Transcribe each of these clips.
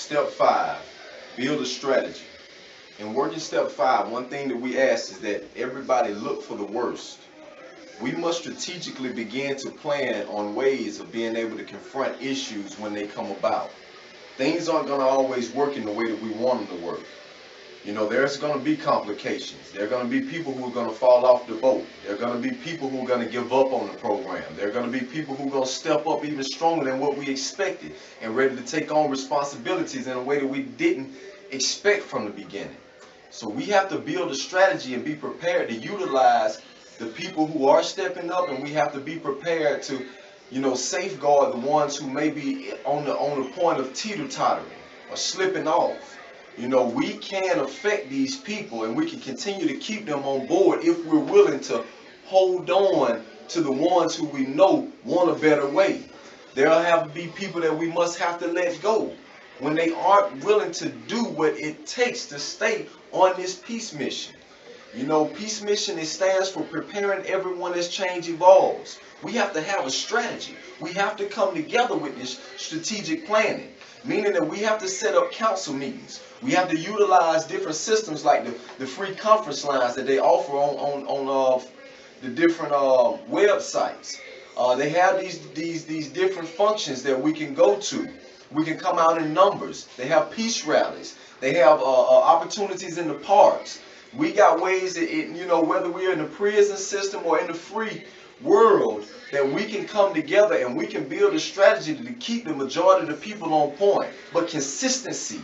Step 5, build a strategy. In working step 5, one thing that we ask is that everybody look for the worst. We must strategically begin to plan on ways of being able to confront issues when they come about. Things aren't going to always work in the way that we want them to work. You know, there's going to be complications. There are going to be people who are going to fall off the boat. There are going to be people who are going to give up on the program. There are going to be people who are going to step up even stronger than what we expected and ready to take on responsibilities in a way that we didn't expect from the beginning. So we have to build a strategy and be prepared to utilize the people who are stepping up, and we have to be prepared to, you know, safeguard the ones who may be on the point of teeter-tottering or slipping off. You know, we can affect these people, and we can continue to keep them on board if we're willing to hold on to the ones who we know want a better way. There'll have to be people that we must have to let go when they aren't willing to do what it takes to stay on this peace mission. You know, peace mission, it stands for preparing everyone as change evolves. We have to have a strategy. We have to come together with this strategic planning, meaning that we have to set up council meetings. We have to utilize different systems like the free conference lines that they offer on the different websites. They have these different functions that we can go to. We can come out in numbers. They have peace rallies. They have opportunities in the parks. We got ways that, you know, whether we're in the prison system or in the free world, that we can come together and we can build a strategy to keep the majority of the people on point. But consistency,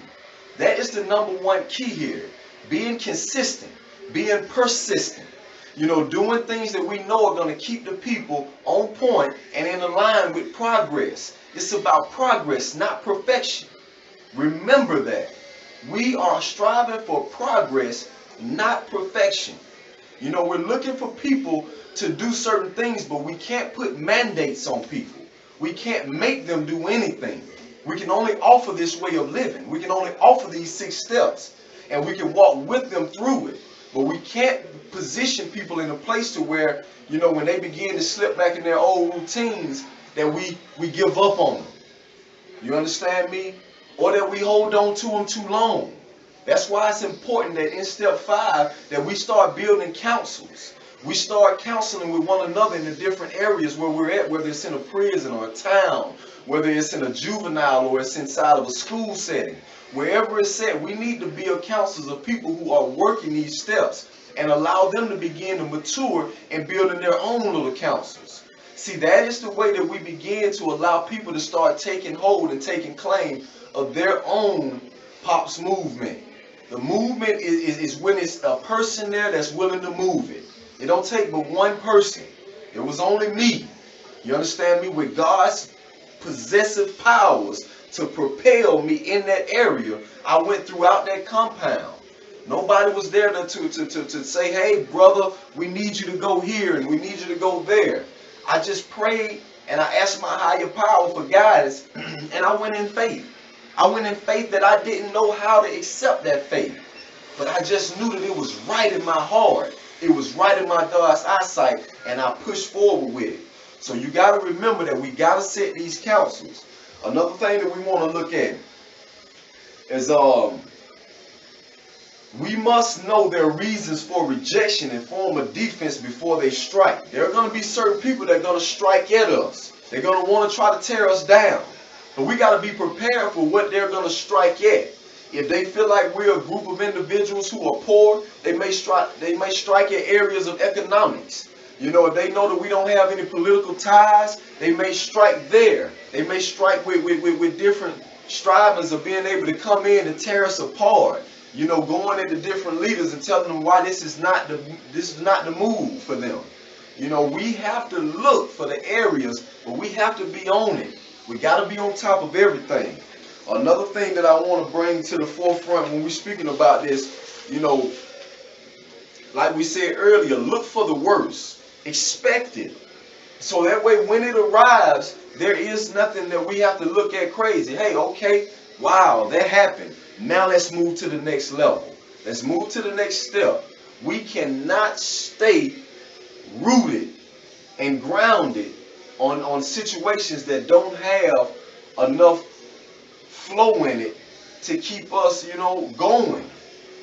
that is the number one key here. Being consistent, being persistent, you know, doing things that we know are going to keep the people on point and in line with progress. It's about progress, not perfection. Remember that. We are striving for progress, not perfection. You know, we're looking for people to do certain things, but we can't put mandates on people. We can't make them do anything. We can only offer this way of living. We can only offer these 6 steps, and we can walk with them through it. But we can't position people in a place to where, you know, when they begin to slip back in their old routines, that we give up on them. You understand me? Or that we hold on to them too long. That's why it's important that in step 5 that we start building councils. We start counseling with one another in the different areas where we're at, whether it's in a prison or a town, whether it's in a juvenile or it's inside of a school setting. Wherever it's at, we need to build councils of people who are working these steps and allow them to begin to mature and building their own little councils. See, that is the way that we begin to allow people to start taking hold and taking claim of their own P.O.P.S movement. The movement is when it's a person there that's willing to move it. It don't take but one person. It was only me. You understand me? With God's possessive powers to propel me in that area, I went throughout that compound. Nobody was there to say, hey, brother, we need you to go here and we need you to go there. I just prayed and I asked my higher power for guidance, and I went in faith. I went in faith that I didn't know how to accept that faith. But I just knew that it was right in my heart. It was right in my God's eyesight, and I pushed forward with it. So you got to remember that we got to set these councils. Another thing that we want to look at is we must know their reasons for rejection and form a defense before they strike. There are going to be certain people that are going to strike at us. They're going to want to try to tear us down. But we got to be prepared for what they're going to strike at. If they feel like we're a group of individuals who are poor, they may strike at areas of economics. You know, if they know that we don't have any political ties, they may strike there. They may strike with different strivings of being able to come in and tear us apart. You know, going into different leaders and telling them why this is not the move for them. You know, we have to look for the areas, but we have to be on it. We got to be on top of everything. Another thing that I want to bring to the forefront when we're speaking about this, you know, like we said earlier, look for the worst. Expect it. So that way when it arrives, there is nothing that we have to look at crazy. Hey, okay, wow, that happened. Now let's move to the next level. Let's move to the next step. We cannot stay rooted and grounded on situations that don't have enough flow in it to keep us, going.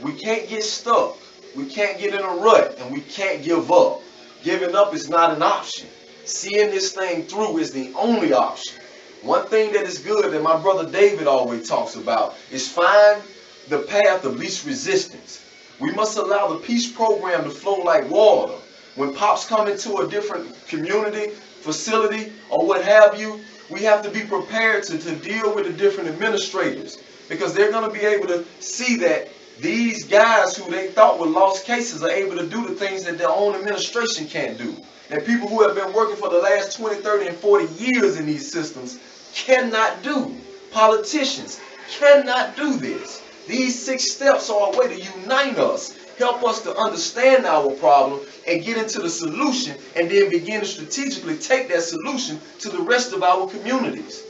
We can't get stuck. We can't get in a rut, and we can't give up. Giving up is not an option. Seeing this thing through is the only option. One thing that is good that my brother David always talks about is find the path of least resistance. We must allow the peace program to flow like water. When P.O.P.S come into a different community, facility, or what have you, we have to be prepared to deal with the different administrators, because they're going to be able to see that these guys who they thought were lost cases are able to do the things that their own administration can't do. And people who have been working for the last 20, 30, and 40 years in these systems cannot do. Politicians cannot do this. These 6 steps are a way to unite us, help us to understand our problem and get into the solution, and then begin to strategically take that solution to the rest of our communities.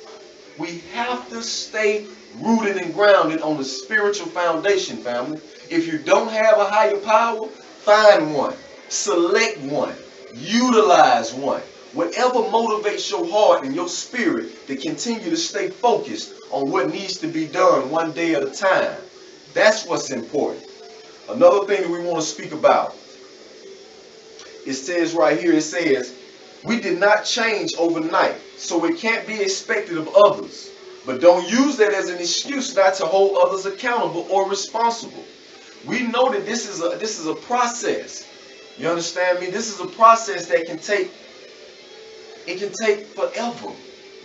We have to stay rooted and grounded on the spiritual foundation, family. If you don't have a higher power, find one, select one, utilize one. Whatever motivates your heart and your spirit to continue to stay focused on what needs to be done one day at a time. That's what's important. Another thing that we want to speak about, it says right here, it says, we did not change overnight, so it can't be expected of others. But don't use that as an excuse not to hold others accountable or responsible. We know that this is a process. You understand me? This is a process that can take forever,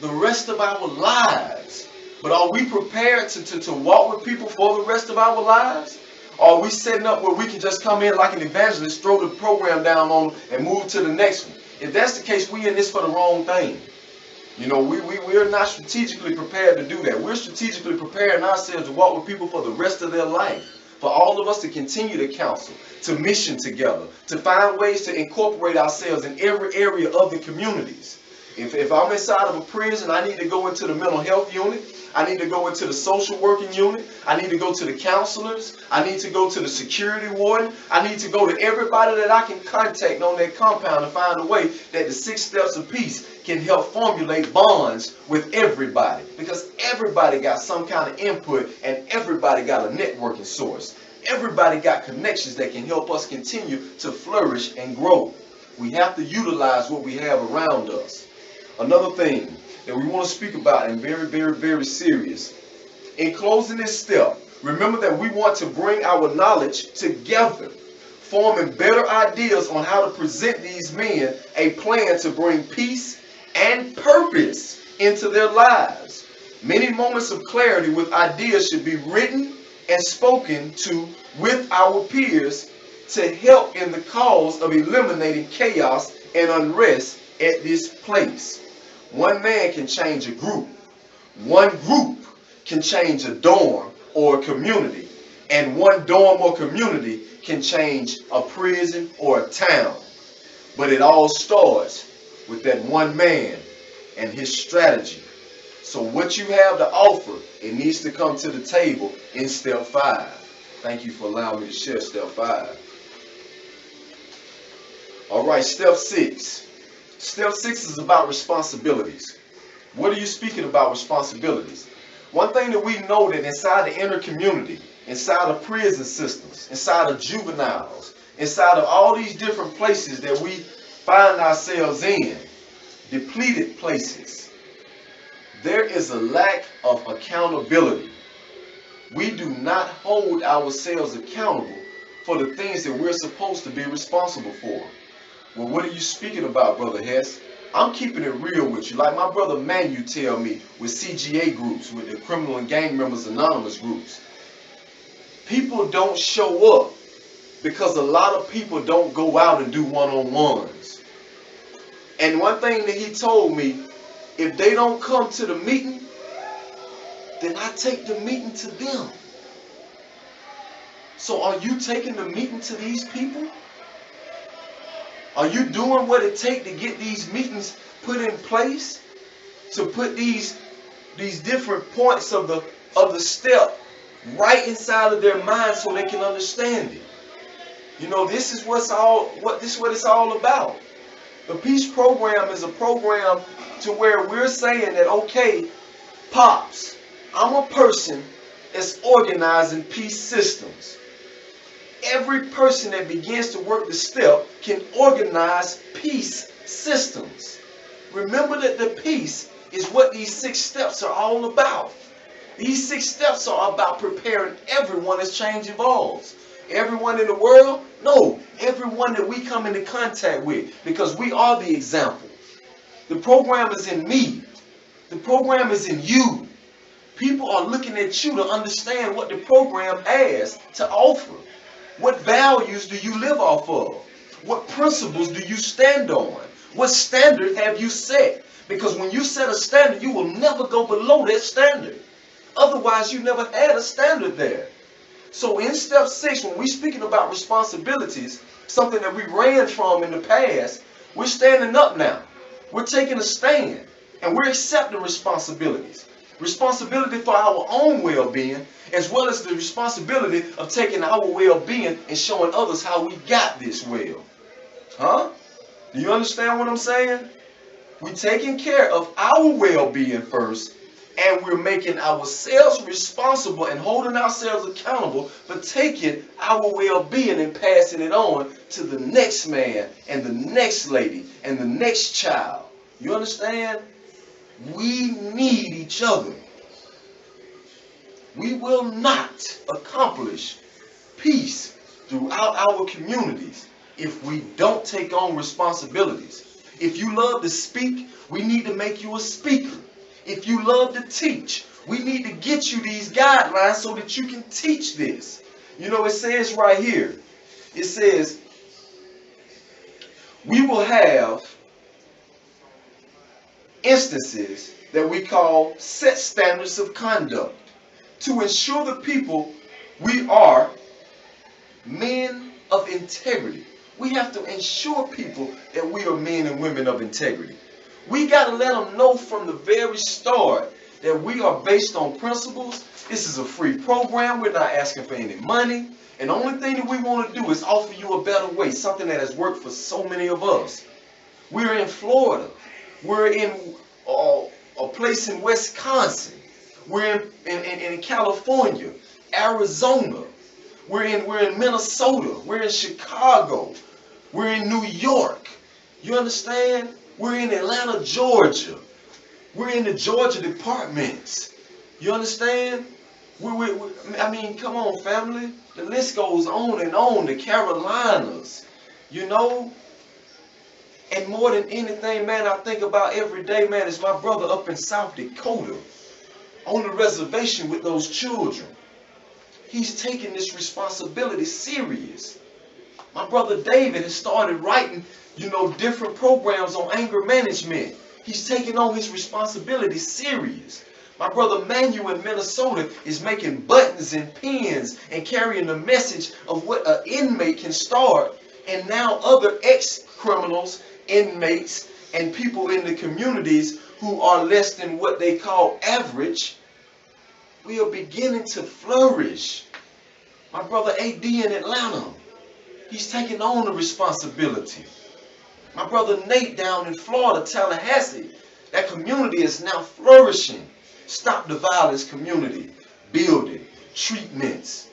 the rest of our lives. But are we prepared to walk with people for the rest of our lives? Or are we setting up where we can just come in like an evangelist, throw the program down on them, and move to the next one? If that's the case, we in this for the wrong thing. We're not strategically prepared to do that. We're strategically preparing ourselves to walk with people for the rest of their life. For all of us to continue to counsel, to mission together, to find ways to incorporate ourselves in every area of the communities. If I'm inside of a prison, I need to go into the mental health unit. I need to go into the social working unit. I need to go to the counselors. I need to go to the security warden. I need to go to everybody that I can contact on that compound to find a way that the 6 steps of peace can help formulate bonds with everybody. Because everybody got some kind of input, and everybody got a networking source. Everybody got connections that can help us continue to flourish and grow. We have to utilize what we have around us. Another thing that we want to speak about, and very, very, very serious. In closing this step, remember that we want to bring our knowledge together, forming better ideas on how to present these men a plan to bring peace and purpose into their lives. Many moments of clarity with ideas should be written and spoken to with our peers to help in the cause of eliminating chaos and unrest at this place. One man can change a group. One group can change a dorm or a community. And one dorm or community can change a prison or a town. But it all starts with that one man and his strategy. So what you have to offer, it needs to come to the table in step 5. Thank you for allowing me to share step 5. All right, step 6. Step 6 is about responsibilities. What are you speaking about responsibilities? One thing that we know that inside the inner community, inside of prison systems, inside of juveniles, inside of all these different places that we find ourselves in, depleted places, there is a lack of accountability. We do not hold ourselves accountable for the things that we're supposed to be responsible for. Well, what are you speaking about, Brother Hess? I'm keeping it real with you. Like my brother Manu tell me with CGA groups, with the Criminal and Gang Members Anonymous groups. People don't show up because a lot of people don't go out and do one-on-ones. And one thing that he told me, if they don't come to the meeting, then I take the meeting to them. So are you taking the meeting to these people? Are you doing what it takes to get these meetings put in place? To put these different points of the step right inside of their mind so they can understand it. This is what it's all about. The Peace Program is a program to where we're saying that, okay, Pops, I'm a person as organizing peace systems. Every person that begins to work the step can organize peace systems. Remember that the peace is what these 6 steps are all about. These 6 steps are about preparing everyone as change evolves. Everyone in the world? No, everyone that we come into contact with, because we are the example. The program is in me. The program is in you. People are looking at you to understand what the program has to offer. What values do you live off of? What principles do you stand on? What standard have you set? Because when you set a standard, you will never go below that standard. Otherwise, you never had a standard there. So in step 6, when we're speaking about responsibilities, something that we ran from in the past, we're standing up now. We're taking a stand, and we're accepting responsibilities. Responsibility for our own well-being, as well as the responsibility of taking our well-being and showing others how we got this well. Huh? Do you understand what I'm saying? We're taking care of our well-being first, and we're making ourselves responsible and holding ourselves accountable for taking our well-being and passing it on to the next man and the next lady and the next child. You understand? We need each other. We will not accomplish peace throughout our communities if we don't take on responsibilities. If you love to speak, we need to make you a speaker. If you love to teach, we need to get you these guidelines so that you can teach this. You know, it says right here, it says, we will have instances that we call set standards of conduct to ensure the people we are men of integrity. We have to ensure people that we are men and women of integrity. We got to let them know from the very start that we are based on principles. This is a free program. We're not asking for any money. And the only thing that we want to do is offer you a better way, something that has worked for so many of us. We're in Florida. We're in a place in Wisconsin. We're in California, Arizona. We're in Minnesota. We're in Chicago. We're in New York. You understand? We're in Atlanta, Georgia. We're in the Georgia departments. You understand? I mean, come on, family. The list goes on and on. The Carolinas, you know. And more than anything, man, I think about every day, man, is my brother up in South Dakota on the reservation with those children. He's taking this responsibility serious. My brother David has started writing, you know, different programs on anger management. He's taking on his responsibility serious. My brother Manuel in Minnesota is making buttons and pins and carrying the message of what an inmate can start. And now other ex-criminals, inmates, and people in the communities who are less than what they call average, we are beginning to flourish. My brother AD in Atlanta, he's taking on the responsibility. My brother Nate down in Florida, Tallahassee, that community is now flourishing. Stop the violence community, building, treatments.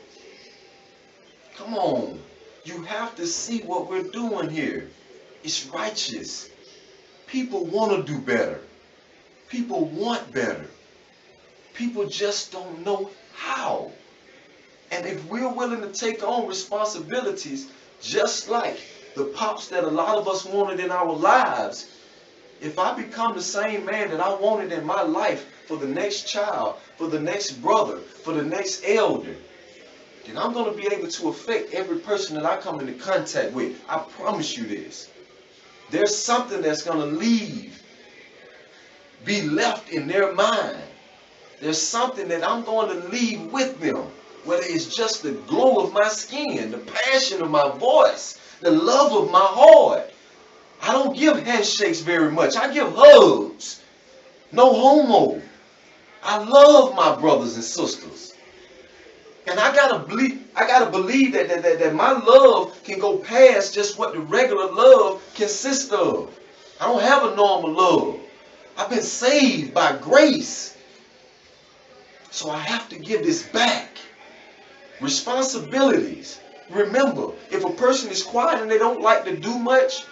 Come on. You have to see what we're doing here. It's righteous. People want to do better. People want better. People just don't know how. And if we're willing to take on responsibilities, just like the P.O.P.S that a lot of us wanted in our lives, if I become the same man that I wanted in my life for the next child, for the next brother, for the next elder, then I'm going to be able to affect every person that I come into contact with. I promise you this. There's something that's going to be left in their mind. There's something that I'm going to leave with them, whether it's just the glow of my skin, the passion of my voice, the love of my heart. I don't give handshakes very much. I give hugs. No homo. I love my brothers and sisters. And I gotta believe that my love can go past just what the regular love consists of. I don't have a normal love. I've been saved by grace. So I have to give this back. Responsibilities. Remember, if a person is quiet and they don't like to do much,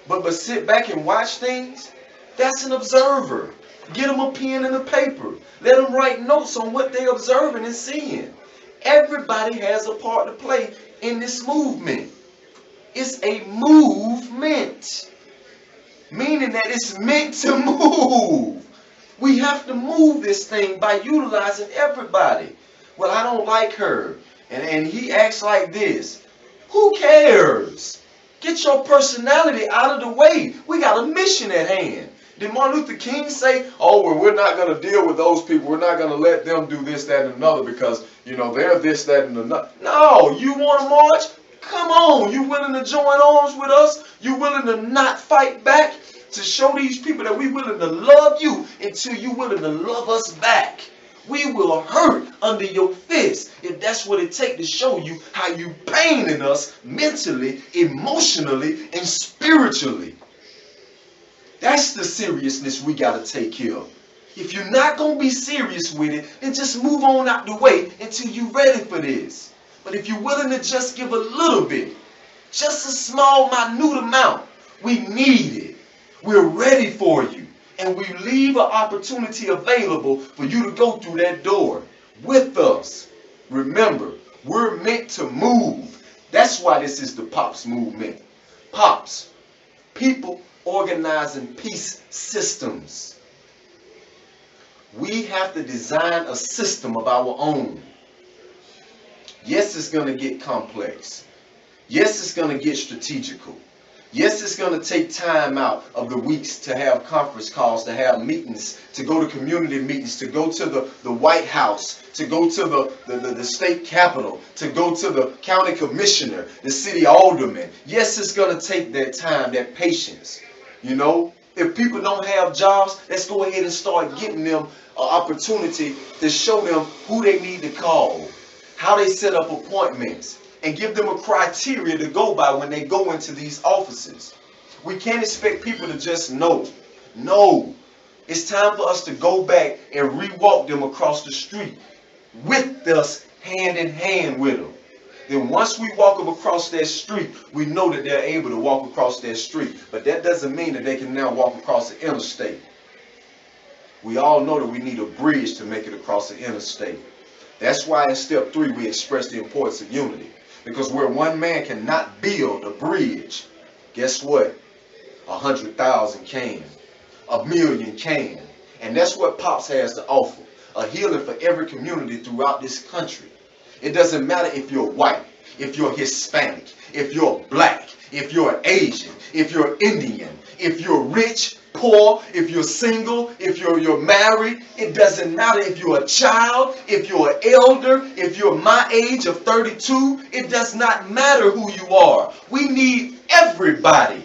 but sit back and watch things, that's an observer. Get them a pen and a paper. Let them write notes on what they're observing and seeing. Everybody has a part to play in this movement. It's a movement, meaning that it's meant to move. We have to move this thing by utilizing everybody. Well, I don't like her, and he acts like this. Who cares? Get your personality out of the way. We got a mission at hand. Did Martin Luther King say, oh, well, we're not going to deal with those people. We're not going to let them do this, that, and another because, they're this, that, and another. No, you want to march? Come on. You willing to join arms with us? You willing to not fight back? To show these people that we're willing to love you until you're willing to love us back. We will hurt under your fist if that's what it takes to show you how you paining us mentally, emotionally, and spiritually. That's the seriousness we got to take care of. If you're not going to be serious with it, then just move on out the way until you're ready for this. But if you're willing to just give a little bit, just a small, minute amount, we need it. We're ready for you. And we leave an opportunity available for you to go through that door with us. Remember, we're meant to move. That's why this is the P.O.P.S movement. P.O.P.S, people organizing peace systems. We have to design a system of our own. Yes, it's going to get complex. Yes, it's going to get strategical. Yes, it's going to take time out of the weeks to have conference calls, to have meetings, to go to community meetings, to go to the White House, to go to the state capitol, to go to the county commissioner, the city alderman. Yes, it's going to take that time, that patience. If people don't have jobs, let's go ahead and start getting them an opportunity to show them who they need to call, how they set up appointments, and give them a criteria to go by when they go into these offices. We can't expect people to just know. No. It's time for us to go back and re-walk them across the street with us, hand in hand with them. Then once we walk them across that street, we know that they're able to walk across that street. But that doesn't mean that they can now walk across the interstate. We all know that we need a bridge to make it across the interstate. That's why in step 3 we express the importance of unity. Because where one man cannot build a bridge, guess what? 100,000 can. 1,000,000 can. And that's what P.O.P.S has to offer. A healing for every community throughout this country. It doesn't matter if you're white, if you're Hispanic, if you're black, if you're Asian, if you're Indian, if you're rich, poor, if you're single, if you're married. It doesn't matter if you're a child, if you're an elder, if you're my age of 32. It does not matter who you are. We need everybody.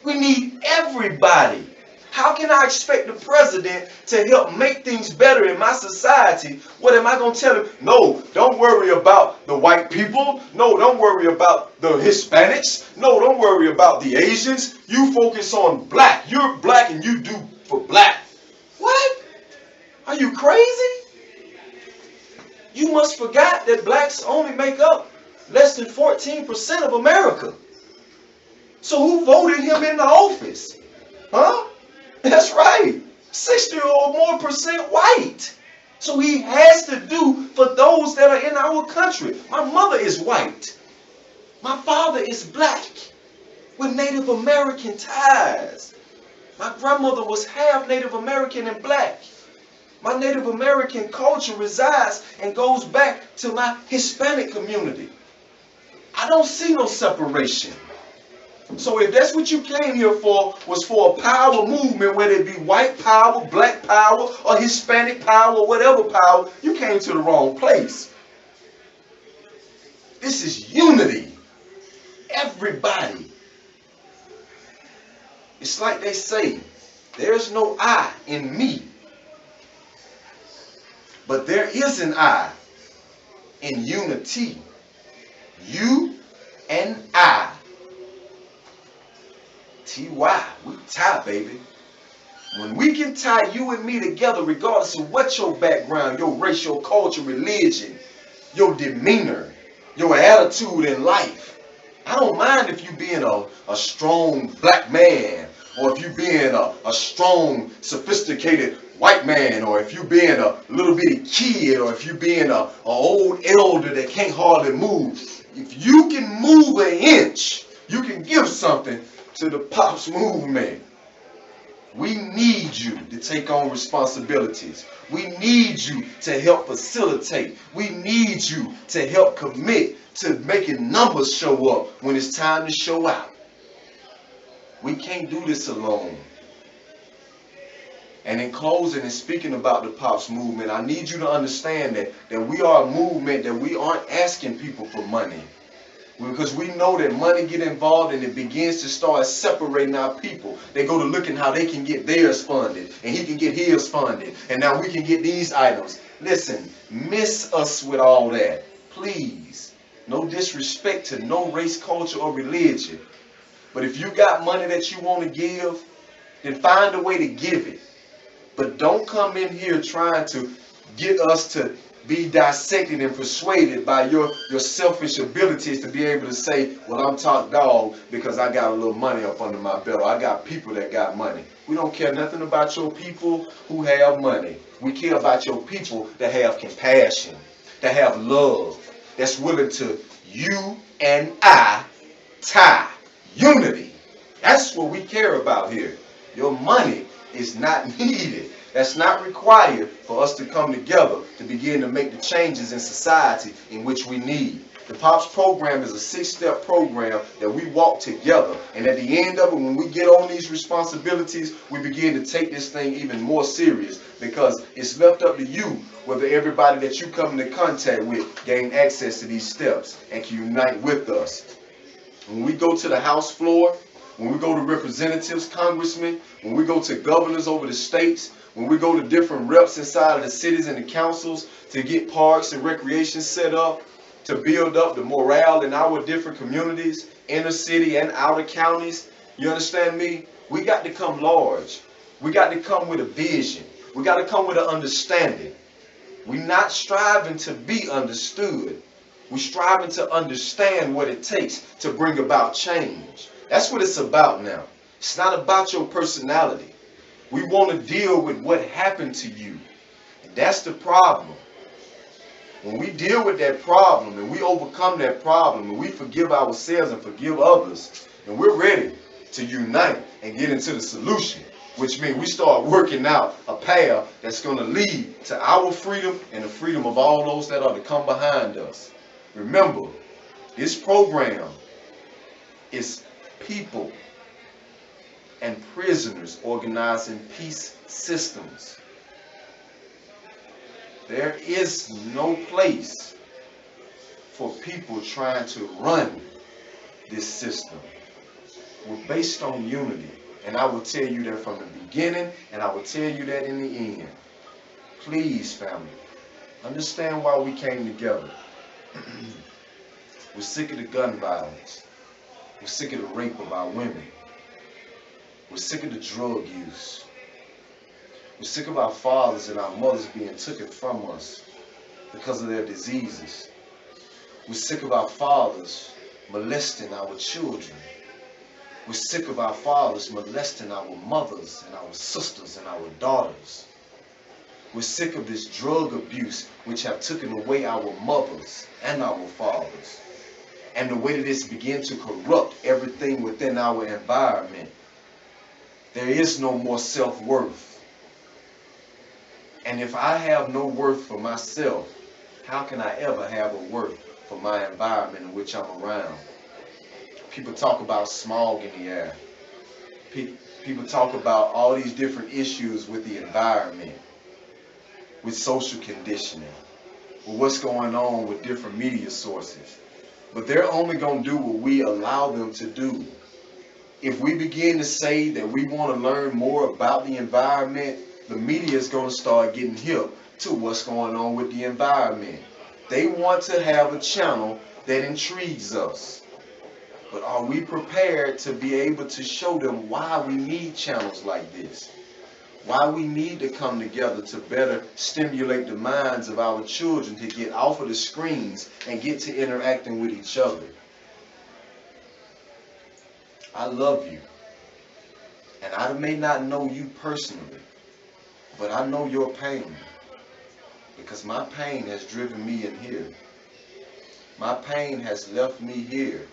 We need everybody. How can I expect the president to help make things better in my society? What am I going to tell him? No, don't worry about the white people. No, don't worry about the Hispanics. No, don't worry about the Asians. You focus on black. You're black and you do for black. What? Are you crazy? You must forget that blacks only make up less than 14% of America. So who voted him into office? Huh? That's right. 60 or more percent white. So he has to do for those that are in our country. My mother is white. My father is black with Native American ties. My grandmother was half Native American and black. My Native American culture resides and goes back to my Hispanic community. I don't see no separation. So if that's what you came here for, was for a power movement, whether it be white power, black power, or Hispanic power, or whatever power, you came to the wrong place. This is unity. Everybody. It's like they say, there's no I in me. But there is an I in unity. You and I. T.Y. We tie, baby. When we can tie you and me together, regardless of what your background, your race, your culture, religion, your demeanor, your attitude in life. I don't mind if you being a strong black man, or if you being a strong, sophisticated white man, or if you being a little bitty kid, or if you being a old elder that can't hardly move. If you can move an inch, you can give something to the P.O.P.S movement. We need you to take on responsibilities. We need you to help facilitate. We need you to help commit to making numbers show up when it's time to show out. We can't do this alone. And in closing and speaking about the P.O.P.S movement, I need you to understand that we are a movement that we aren't asking people for money. Because we know that money get involved and it begins to start separating our people. They go to looking how they can get theirs funded and he can get his funded. And now we can get these items. Listen, miss us with all that. Please. No disrespect to no race, culture, or religion. But if you got money that you want to give, then find a way to give it. But don't come in here trying to get us to be dissected and persuaded by your selfish abilities to be able to say, well, I'm top dog because I got a little money up under my belt. I got people that got money. We don't care nothing about your people who have money. We care about your people that have compassion, that have love, that's willing to you and I tie unity. That's what we care about here. Your money is not needed. That's not required for us to come together to begin to make the changes in society in which we need. The P.O.P.S program is a 6-step program that we walk together. And at the end of it, when we get on these responsibilities, we begin to take this thing even more serious because it's left up to you whether everybody that you come into contact with gain access to these steps and can unite with us. When we go to the House floor, when we go to representatives, congressmen, when we go to governors over the states, when we go to different reps inside of the cities and the councils to get parks and recreation set up, to build up the morale in our different communities, inner city and outer counties, you understand me? We got to come large. We got to come with a vision. We got to come with an understanding. We're not striving to be understood. We're striving to understand what it takes to bring about change. That's what it's about now. It's not about your personality. We want to deal with what happened to you. And that's the problem. When we deal with that problem and we overcome that problem and we forgive ourselves and forgive others, and we're ready to unite and get into the solution, which means we start working out a path that's going to lead to our freedom and the freedom of all those that are to come behind us. Remember, this program is people and prisoners organizing peace systems. There is no place for people trying to run this system. We're based on unity. And I will tell you that from the beginning, and I will tell you that in the end. Please, family, understand why we came together. We're sick of the gun violence. We're sick of the rape of our women. We're sick of the drug use. We're sick of our fathers and our mothers being taken from us because of their diseases. We're sick of our fathers molesting our children. We're sick of our fathers molesting our mothers and our sisters and our daughters. We're sick of this drug abuse which have taken away our mothers and our fathers. And the way that it's begun to corrupt everything within our environment. There is no more self-worth. And if I have no worth for myself, how can I ever have a worth for my environment in which I'm around? People talk about smog in the air. People talk about all these different issues with the environment, with social conditioning, with what's going on with different media sources. But they're only going to do what we allow them to do. If we begin to say that we want to learn more about the environment, the media is going to start getting hip to what's going on with the environment. They want to have a channel that intrigues us. But are we prepared to be able to show them why we need channels like this? Why we need to come together to better stimulate the minds of our children to get off of the screens and get to interacting with each other. I love you. And I may not know you personally, but I know your pain. Because my pain has driven me in here. My pain has left me here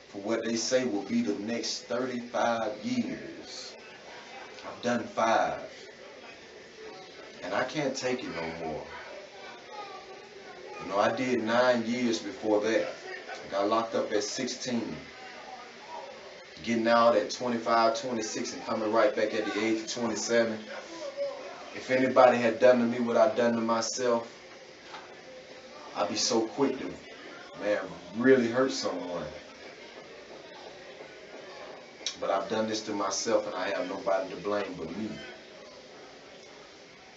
for what they say will be the next 35 years. I've done 5. And I can't take it no more. You know, I did 9 years before that. I got locked up at 16. Getting out at 25, 26 and coming right back at the age of 27. If anybody had done to me what I've done to myself, I'd be so quick to, man, really hurt someone. But I've done this to myself and I have nobody to blame but me.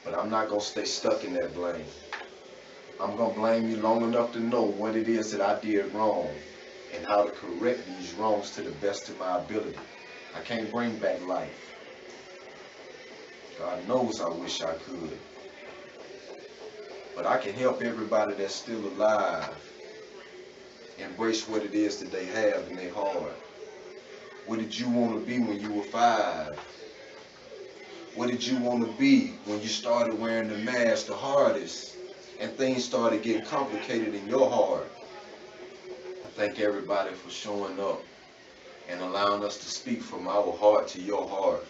But I'm not going to stay stuck in that blame. I'm going to blame you long enough to know what it is that I did wrong and how to correct these wrongs to the best of my ability. I can't bring back life. God knows I wish I could. But I can help everybody that's still alive embrace what it is that they have in their heart. What did you want to be when you were 5? What did you want to be when you started wearing the mask the hardest and things started getting complicated in your heart? I thank everybody for showing up and allowing us to speak from our heart to your heart.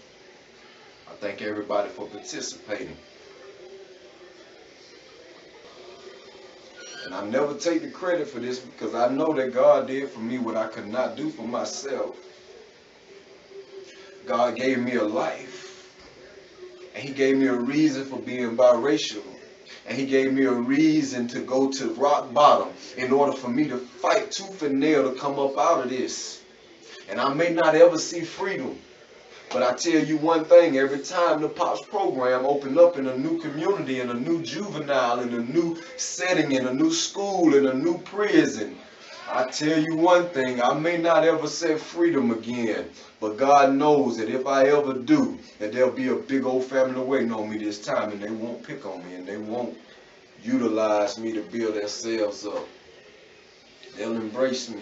I thank everybody for participating. And I never take the credit for this because I know that God did for me what I could not do for myself. God gave me a life. And he gave me a reason for being biracial. And he gave me a reason to go to rock bottom in order for me to fight tooth and nail to come up out of this. And I may not ever see freedom. But I tell you one thing, every time the P.O.P.S program opened up in a new community, in a new juvenile, in a new setting, in a new school, in a new prison, I tell you one thing, I may not ever set freedom again, but God knows that if I ever do, that there'll be a big old family waiting on me this time, and they won't pick on me, and they won't utilize me to build themselves up. They'll embrace me.